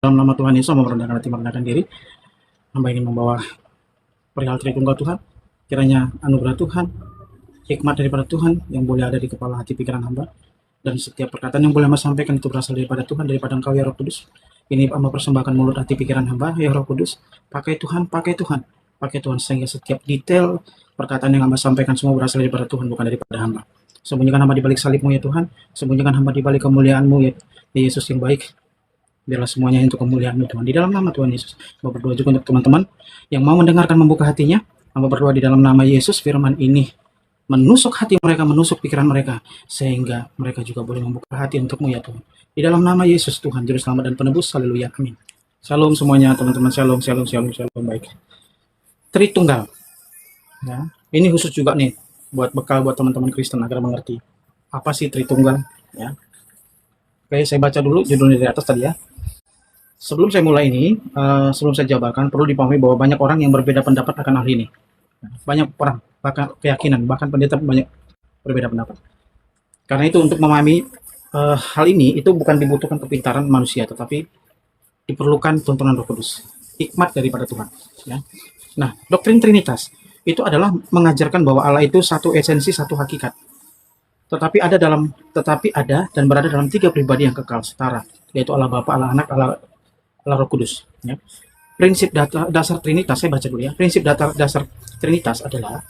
Dalam nama Tuhan Yesus, mau merendahkan hati, merendahkan diri. Hamba ingin membawa perihal Tritunggal Tuhan. Kiranya anugerah Tuhan, hikmat daripada Tuhan yang boleh ada di kepala hati pikiran hamba. Dan setiap perkataan yang boleh hamba sampaikan itu berasal daripada Tuhan, daripada Engkau ya Roh Kudus. Ini hamba persembahkan mulut hati pikiran hamba, ya Roh Kudus. Pakai Tuhan, pakai Tuhan. Pakai Tuhan sehingga setiap detail perkataan yang hamba sampaikan semua berasal daripada Tuhan, bukan daripada hamba. Sembunyikan hamba di balik salib-Mu ya Tuhan. Sembunyikan hamba di balik kemuliaan-Mu ya Yesus yang baik. Biarlah semuanya untuk kemuliaan-Mu Tuhan. Di dalam nama Tuhan Yesus. Hamba berdoa juga untuk teman-teman yang mau mendengarkan, membuka hatinya. Hamba berdoa di dalam nama Yesus, firman ini menusuk hati mereka, menusuk pikiran mereka, sehingga mereka juga boleh membuka hati untuk-Mu ya Tuhan. Di dalam nama Yesus Tuhan, Juru Selamat dan Penebus. Haleluya. Amin. Shalom semuanya teman-teman. Shalom, shalom, shalom, shalom. Baik. Tritunggal. Ya. Ini khusus juga nih buat bekal buat teman-teman Kristen agar mengerti apa sih Tritunggal. Ya. Oke, saya baca dulu judulnya di atas tadi ya. Sebelum saya mulai ini, sebelum saya jabarkan, perlu dipahami bahwa banyak orang yang berbeda pendapat akan hal ini. Banyak orang, bahkan keyakinan, bahkan pendeta banyak berbeda pendapat. Karena itu untuk memahami hal ini, itu bukan dibutuhkan kepintaran manusia, tetapi diperlukan tuntunan Roh Kudus, hikmat daripada Tuhan. Ya. Nah, doktrin Trinitas itu adalah mengajarkan bahwa Allah itu satu esensi, satu hakikat. Tetapi ada dan berada dalam tiga pribadi yang kekal setara, yaitu Allah Bapa, Allah Anak, Allah Roh Kudus. Ya. Prinsip dasar Trinitas, saya baca dulu ya. Prinsip dasar Trinitas adalah,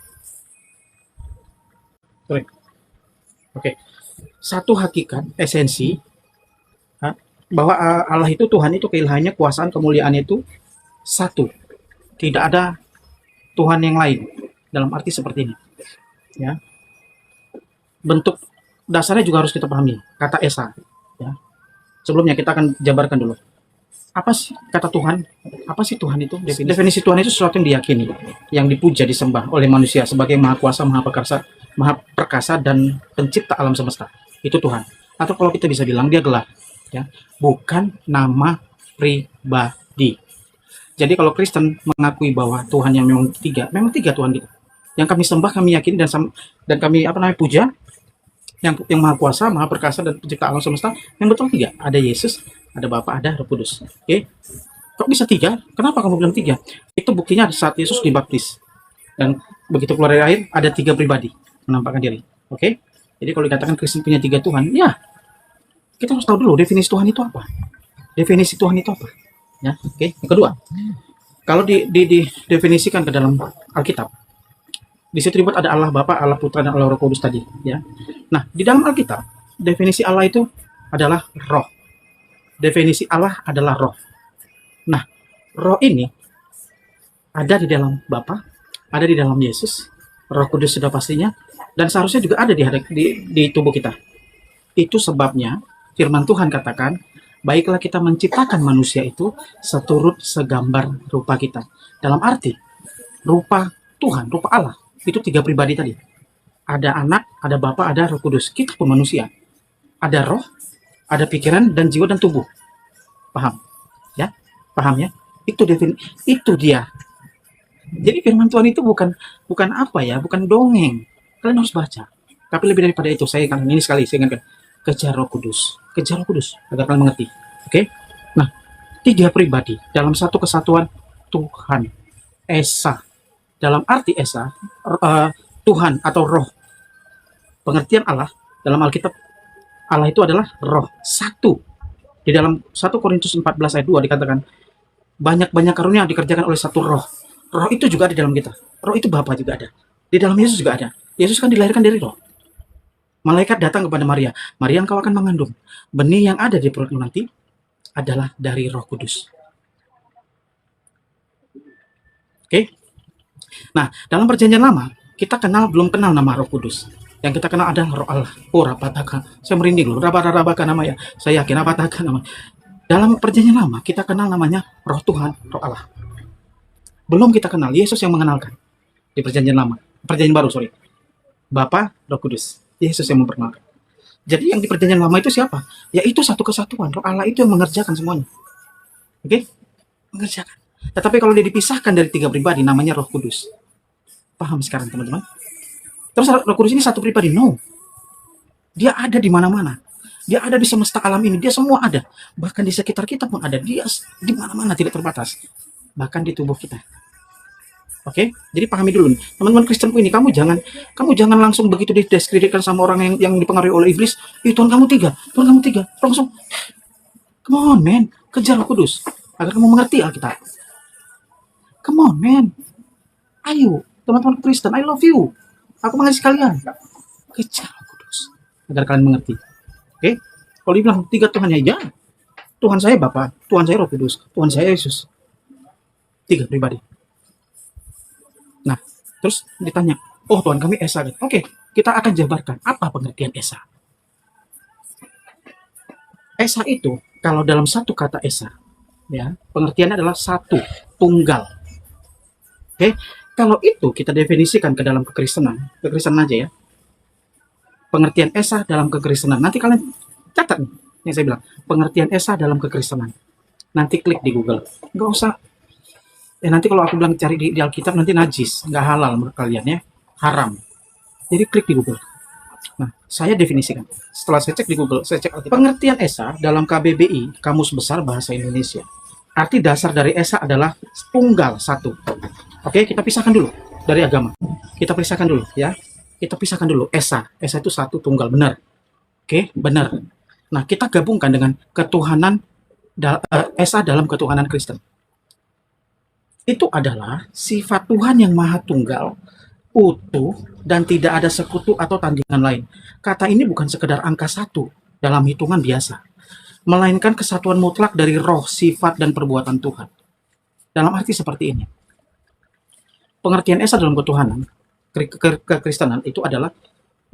satu hakikat, esensi, bahwa Allah itu, Tuhan itu, keilahiannya, kuasaan, kemuliaannya itu satu. Tidak ada Tuhan yang lain. Dalam arti seperti ini. Ya. Bentuk dasarnya juga harus kita pahami. Kata Esa. Ya. Sebelumnya kita akan jabarkan dulu. Apa sih kata Tuhan? Apa sih Tuhan itu? Definisi Tuhan itu sesuatu yang diyakini, yang dipuja, disembah oleh manusia sebagai maha kuasa, maha perkasa dan pencipta alam semesta. Itu Tuhan. Atau kalau kita bisa bilang dia gelar, ya, bukan nama pribadi. Jadi kalau Kristen mengakui bahwa Tuhan yang memang tiga Tuhan gitu. Yang kami sembah, kami yakini dan kami puja, yang maha kuasa, maha perkasa dan pencipta alam semesta, yang betul tiga. Ada Yesus, ada Bapa, ada Roh Kudus. Oke. Kok bisa tiga? Kenapa kamu bilang tiga? Itu buktinya saat Yesus dibaptis. Dan begitu keluar dari air, ada tiga pribadi menampakkan diri. Oke. Jadi kalau dikatakan Kristen punya tiga Tuhan, ya, kita harus tahu dulu definisi Tuhan itu apa. Definisi Tuhan itu apa? Ya, oke. Yang kedua, kalau didefinisikan ke dalam Alkitab, di situ disebut ada Allah Bapa, Allah Putra, dan Allah Roh Kudus tadi. Ya. Nah, di dalam Alkitab, definisi Allah itu adalah roh. Definisi Allah adalah roh. Nah, roh ini ada di dalam Bapa, ada di dalam Yesus, Roh Kudus sudah pastinya, dan seharusnya juga ada di tubuh kita. Itu sebabnya firman Tuhan katakan, baiklah kita menciptakan manusia itu seturut segambar rupa kita. Dalam arti, rupa Tuhan, rupa Allah, itu tiga pribadi tadi. Ada Anak, ada Bapa, ada Roh Kudus. Kita pun manusia. Ada roh, ada pikiran dan jiwa dan tubuh. Paham? Ya? Paham ya? Itu dia. Jadi firman Tuhan itu bukan apa ya, bukan dongeng. Kalian harus baca. Tapi lebih daripada itu, saya ingatkan, kejar Roh Kudus. Kejar Roh Kudus agar kalian mengerti. Oke? Nah, tiga pribadi dalam satu kesatuan Tuhan. Esa. Dalam arti Esa, Tuhan atau roh. Pengertian Allah dalam Alkitab, Allah itu adalah roh, satu. Di dalam 1 Korintus 14 ayat 2 dikatakan, banyak-banyak karunia dikerjakan oleh satu roh. Roh itu juga ada di dalam kita. Roh itu Bapa juga ada. Di dalam Yesus juga ada. Yesus kan dilahirkan dari roh. Malaikat datang kepada Maria. Maria, engkau akan mengandung. Benih yang ada di perutmu nanti adalah dari Roh Kudus. Oke? Nah, dalam perjanjian lama, kita belum kenal nama Roh Kudus. Yang kita kenal adalah Roh Allah. Oh, Rapataka. Saya merinding loh. Rabaka namanya. Saya yakin Rapataka namanya. Dalam perjanjian lama, kita kenal namanya Roh Tuhan, Roh Allah. Belum kita kenal, Yesus yang mengenalkan. Di perjanjian lama. Perjanjian baru, sorry. Bapa, Roh Kudus. Yesus yang memperkenalkan. Jadi yang di perjanjian lama itu siapa? Yaitu satu kesatuan. Roh Allah itu yang mengerjakan semuanya. Oke? Mengerjakan. Tetapi kalau dia dipisahkan dari tiga pribadi, namanya Roh Kudus. Paham sekarang teman-teman? Terus Roh Kudus ini satu pribadi? No. Dia ada di mana-mana. Dia ada di semesta alam ini, dia semua ada. Bahkan di sekitar kita pun ada. Dia di mana-mana, tidak terbatas. Bahkan di tubuh kita. Oke, jadi pahami dulu nih, teman-teman Kristenku ini, kamu jangan langsung begitu didiskreditkan sama orang yang dipengaruhi oleh iblis. Tuhan kamu tiga, langsung, come on man, kejar Roh Kudus agar kamu mengerti Alkitab. Come on man, ayo teman-teman Kristen, I love you, aku mengasihi kalian, kejar Roh Kudus agar kalian mengerti. Oke, kalau dibilang tiga Tuhan ya, Tuhan saya Bapa, Tuhan saya Roh Kudus, Tuhan saya Yesus, tiga pribadi. Nah, terus ditanya, oh Tuhan kami Esa. Oke, kita akan jabarkan apa pengertian Esa. Esa itu, kalau dalam satu kata Esa, ya, pengertiannya adalah satu, tunggal. Oke, kalau itu kita definisikan ke dalam kekristenan aja ya. Pengertian Esa dalam kekristenan. Nanti kalian catat nih, yang saya bilang, pengertian Esa dalam kekristenan. Nanti klik di Google. Nggak usah. Nanti kalau aku bilang cari di Alkitab nanti najis, nggak halal menurut kalian ya, haram. Jadi klik di Google. Nah, saya definisikan. Setelah saya cek di Google, saya cek Alkitab. Pengertian Esa dalam KBBI, Kamus Besar Bahasa Indonesia. Arti dasar dari Esa adalah tunggal, satu. Oke, kita pisahkan dulu dari agama. Kita pisahkan dulu ya. Kita pisahkan dulu Esa. Esa itu satu, tunggal, benar. Oke, benar. Nah, kita gabungkan dengan ketuhanan Esa dalam ketuhanan Kristen. Itu adalah sifat Tuhan yang maha tunggal, utuh, dan tidak ada sekutu atau tandingan lain. Kata ini bukan sekedar angka satu dalam hitungan biasa, melainkan kesatuan mutlak dari roh, sifat, dan perbuatan Tuhan. Dalam arti seperti ini. Pengertian Esa dalam ketuhanan, kekristenan itu adalah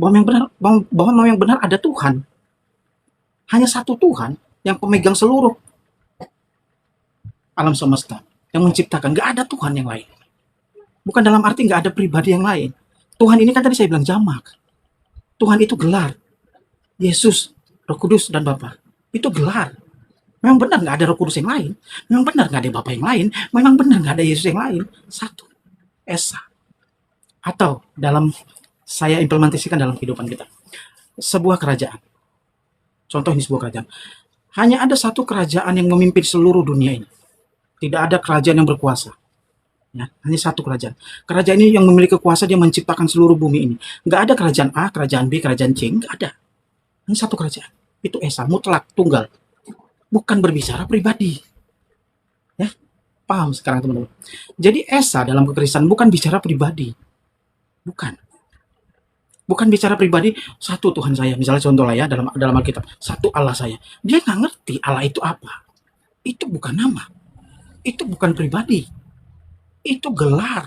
bahwa yang benar ada Tuhan. Hanya satu Tuhan yang pemegang seluruh alam semesta. Yang menciptakan, nggak ada Tuhan yang lain. Bukan dalam arti nggak ada pribadi yang lain. Tuhan ini kan tadi saya bilang jamak. Tuhan itu gelar. Yesus, Roh Kudus, dan Bapa. Itu gelar. Memang benar nggak ada Roh Kudus yang lain. Memang benar nggak ada Bapa yang lain. Memang benar nggak ada Yesus yang lain. Satu. Esa. Atau dalam saya implementasikan dalam kehidupan kita. Sebuah kerajaan. Contoh ini sebuah kerajaan. Hanya ada satu kerajaan yang memimpin seluruh dunia ini. Tidak ada kerajaan yang berkuasa. Ya, hanya satu kerajaan. Kerajaan ini yang memiliki kuasa, dia menciptakan seluruh bumi ini. Nggak ada kerajaan A, kerajaan B, kerajaan C. Nggak ada. Hanya satu kerajaan. Itu Esa, mutlak, tunggal. Bukan berbicara pribadi. Ya, paham sekarang teman-teman? Jadi Esa dalam kekristenan bukan bicara pribadi. Bukan. Bukan bicara pribadi, satu Tuhan saya. Misalnya contoh lah ya, dalam Alkitab. Satu Allah saya. Dia nggak ngerti Allah itu apa. Itu bukan nama. Itu bukan pribadi. Itu gelar.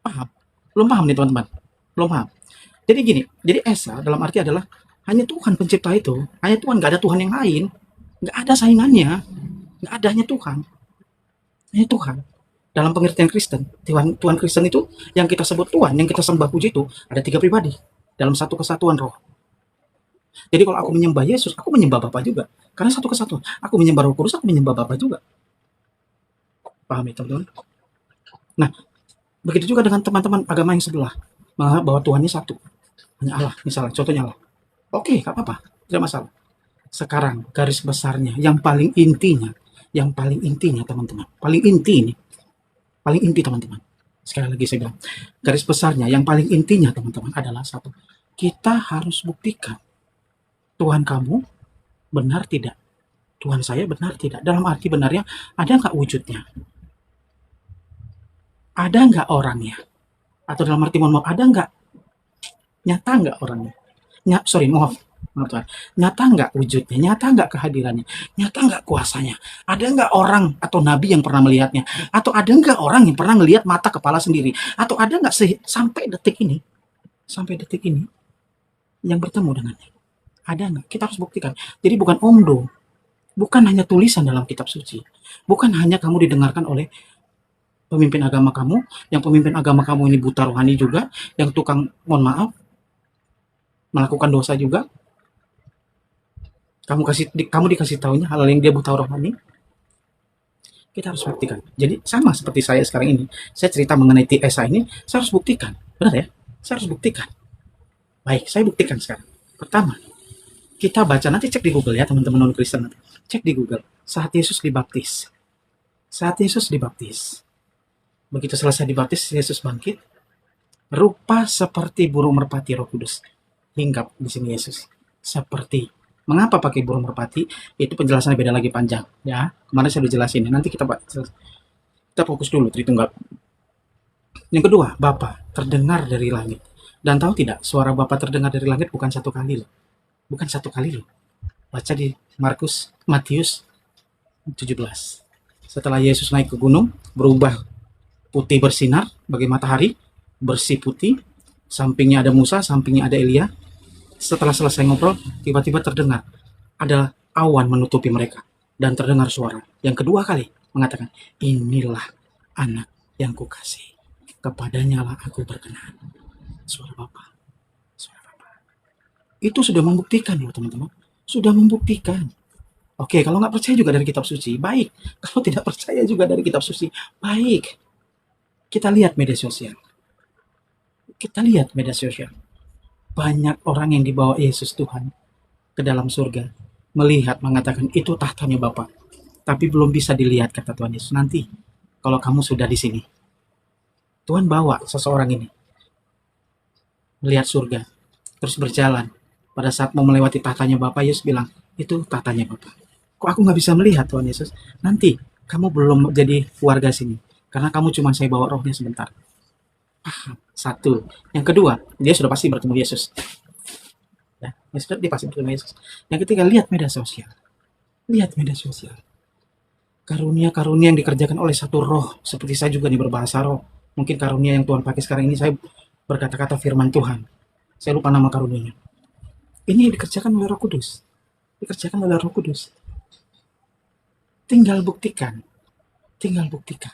Paham? Belum paham nih teman-teman? Belum paham? Jadi gini, jadi Esa dalam arti adalah hanya Tuhan pencipta itu. Hanya Tuhan, nggak ada Tuhan yang lain. Nggak ada saingannya. Nggak ada, hanya Tuhan. Hanya Tuhan. Dalam pengertian Kristen, Tuhan Kristen itu yang kita sebut Tuhan, yang kita sembah puji itu ada tiga pribadi dalam satu kesatuan roh. Jadi kalau aku menyembah Yesus, aku menyembah Bapa juga. Karena satu kesatuan. Aku menyembah Roh Kudus, aku menyembah Bapa juga. Paham ya teman-teman? Nah, begitu juga dengan teman-teman agama yang sebelah. Bahwa Tuhannya satu. Hanya Allah, misalnya. Contohnya Allah. Oke, gak apa-apa. Tidak masalah. Sekarang, garis besarnya, yang paling intinya teman-teman. Paling inti ini. Paling inti teman-teman. Sekali lagi saya bilang. Garis besarnya, yang paling intinya teman-teman adalah satu. Kita harus buktikan Tuhan kamu benar tidak? Tuhan saya benar tidak? Dalam arti benarnya, ada nggak wujudnya? Ada nggak orangnya? Atau dalam arti mohon maaf, ada nggak? Nyata nggak orangnya? Maaf Tuhan. Nyata nggak wujudnya? Nyata nggak kehadirannya? Nyata nggak kuasanya? Ada nggak orang atau nabi yang pernah melihatnya? Atau ada nggak orang yang pernah melihat mata kepala sendiri? Atau ada nggak sampai detik ini yang bertemu dengannya? Ada nggak? Kita harus buktikan. Jadi bukan omdo, bukan hanya tulisan dalam kitab suci, bukan hanya kamu didengarkan oleh pemimpin agama kamu, yang pemimpin agama kamu ini buta rohani juga, yang tukang, mohon maaf, melakukan dosa juga. Kamu dikasih tahunya hal yang dia buta rohani. Kita harus buktikan. Jadi sama seperti saya sekarang ini, saya cerita mengenai Esa ini, saya harus buktikan. Benar ya? Saya harus buktikan. Baik, saya buktikan sekarang. Pertama, Kita baca, nanti cek di Google ya teman-teman non-Kristen. Cek di Google, saat Yesus dibaptis. Saat Yesus dibaptis. Begitu selesai dibaptis, Yesus bangkit. Rupa seperti burung merpati Roh Kudus. Hinggap di sini Yesus. Seperti. Mengapa pakai burung merpati? Itu penjelasannya beda lagi panjang. Ya, kemarin saya udah jelasin. Nanti kita fokus dulu Tritunggal. Yang kedua, Bapa terdengar dari langit. Dan tahu tidak, suara Bapa terdengar dari langit bukan satu kali loh. Bukan satu kali loh. Baca di Matius 17. Setelah Yesus naik ke gunung, berubah putih bersinar bagi matahari, bersih putih, sampingnya ada Musa, sampingnya ada Elia. Setelah selesai ngobrol, tiba-tiba terdengar ada awan menutupi mereka dan terdengar suara yang kedua kali mengatakan, inilah anak yang kukasih, kepadanya lah aku berkenan. Suara Bapa. Suara Bapa. Itu sudah membuktikan loh teman-teman. Sudah membuktikan. Oke, kalau nggak percaya juga dari kitab suci, baik. Kalau tidak percaya juga dari kitab suci, baik. Kita lihat media sosial. Kita lihat media sosial. Banyak orang yang dibawa Yesus Tuhan ke dalam surga, melihat, mengatakan, itu tahtanya Bapa. Tapi belum bisa dilihat, kata Tuhan Yesus. Nanti, kalau kamu sudah di sini, Tuhan bawa seseorang ini, melihat surga, terus berjalan. Pada saat mau melewati tahtanya Bapa, Yesus bilang, itu tahtanya Bapa. Kok aku nggak bisa melihat Tuhan Yesus? Nanti kamu belum jadi warga sini. Karena kamu cuma saya bawa rohnya sebentar. Paham? Satu. Yang kedua, dia sudah pasti bertemu Yesus. Ya, dia pasti bertemu Yesus. Yang ketiga, lihat media sosial. Lihat media sosial. Karunia-karunia yang dikerjakan oleh satu roh. Seperti saya juga nih berbahasa roh. Mungkin karunia yang Tuhan pakai sekarang ini, saya berkata-kata firman Tuhan. Saya lupa nama karunianya. Ini dikerjakan oleh Roh Kudus. Dikerjakan oleh Roh Kudus. Tinggal buktikan. Tinggal buktikan.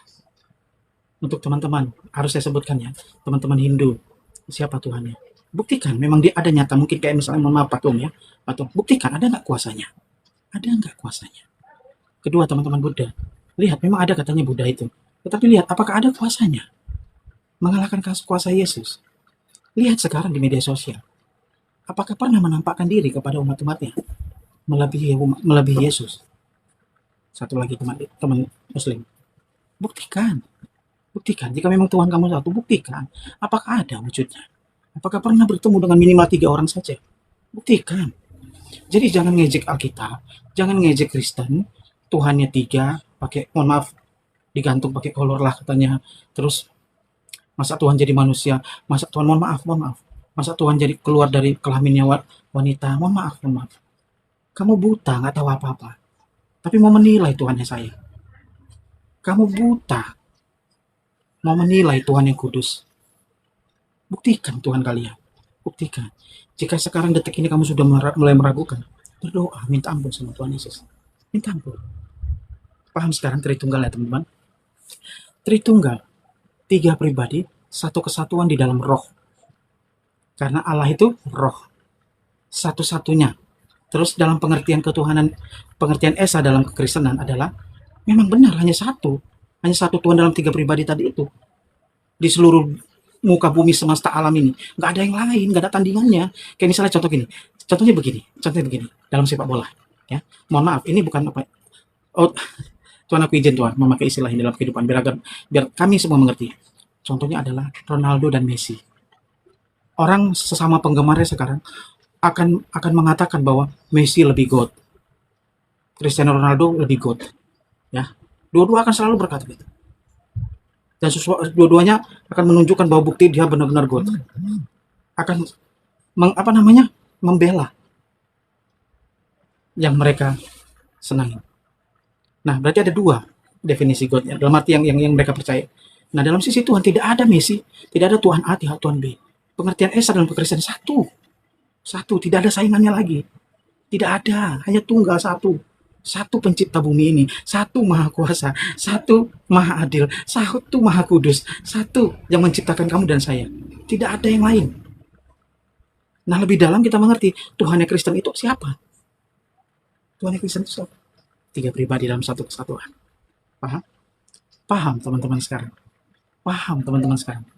Untuk teman-teman, harus saya sebutkan ya, teman-teman Hindu, siapa Tuhannya? Buktikan, memang dia ada nyata. Mungkin kayak misalnya, mohon maaf patung ya, patung. Buktikan, ada nggak kuasanya? Ada nggak kuasanya? Kedua, teman-teman Buddha, lihat, memang ada katanya Buddha itu. Tetapi lihat, apakah ada kuasanya? Mengalahkan kuasa Yesus. Lihat sekarang di media sosial. Apakah pernah menampakkan diri kepada umat-umatnya? Melebihi Yesus. Satu lagi teman Muslim. Buktikan. Buktikan. Jika memang Tuhan kamu satu, buktikan. Apakah ada wujudnya? Apakah pernah bertemu dengan minimal 3 orang saja? Buktikan. Jadi jangan ngejek Alkitab. Jangan ngejek Kristen. Tuhannya 3, pakai, mohon maaf, digantung pakai kolor lah katanya. Terus, masa Tuhan jadi manusia? Masa Tuhan, mohon maaf. Masa Tuhan jadi keluar dari kelaminnya wanita? Mohon maaf. Kamu buta, nggak tahu apa-apa. Tapi mau menilai Tuhannya saya. Kamu buta. Mau menilai Tuhan yang kudus. Buktikan Tuhan kalian. Buktikan. Jika sekarang detik ini kamu sudah mulai meragukan, berdoa, minta ampun sama Tuhan Yesus. Minta ampun. Paham sekarang Tritunggal ya teman-teman? Tritunggal. 3 pribadi, satu kesatuan di dalam roh. Karena Allah itu roh. Satu-satunya. Terus dalam pengertian ketuhanan, pengertian Esa dalam kekristenan adalah memang benar hanya satu Tuhan dalam 3 pribadi tadi itu. Di seluruh muka bumi semesta alam ini nggak ada yang lain, nggak ada tandingannya. Kayak misalnya contohnya begini dalam sepak bola. Ya, mohon maaf, ini bukan apa. Oh, Tuhan aku izin Tuhan memakai istilah ini dalam kehidupan biar kami semua mengerti. Contohnya adalah Ronaldo dan Messi. Orang sesama penggemarnya sekarang akan mengatakan bahwa Messi lebih God, Cristiano Ronaldo lebih God. Ya, dua-dua akan selalu berkata gitu. Dan dua-duanya akan menunjukkan bahwa bukti dia benar-benar God. Akan membela yang mereka senangi. Nah, berarti ada 2 definisi God-nya. Dalam arti yang mereka percaya. Nah, dalam sisi Tuhan tidak ada Messi, tidak ada Tuhan A, tidak ada Tuhan B. Pengertian Esa dalam kekristenan satu, tidak ada saingannya lagi. Tidak ada, hanya tunggal satu. Satu pencipta bumi ini, satu maha kuasa, satu maha adil, satu maha kudus, satu yang menciptakan kamu dan saya. Tidak ada yang lain. Nah, lebih dalam kita mengerti Tuhannya Kristen itu siapa? Tuhannya Kristen itu siapa? 3 pribadi dalam satu kesatuan. Paham? Paham teman-teman sekarang? Paham teman-teman sekarang?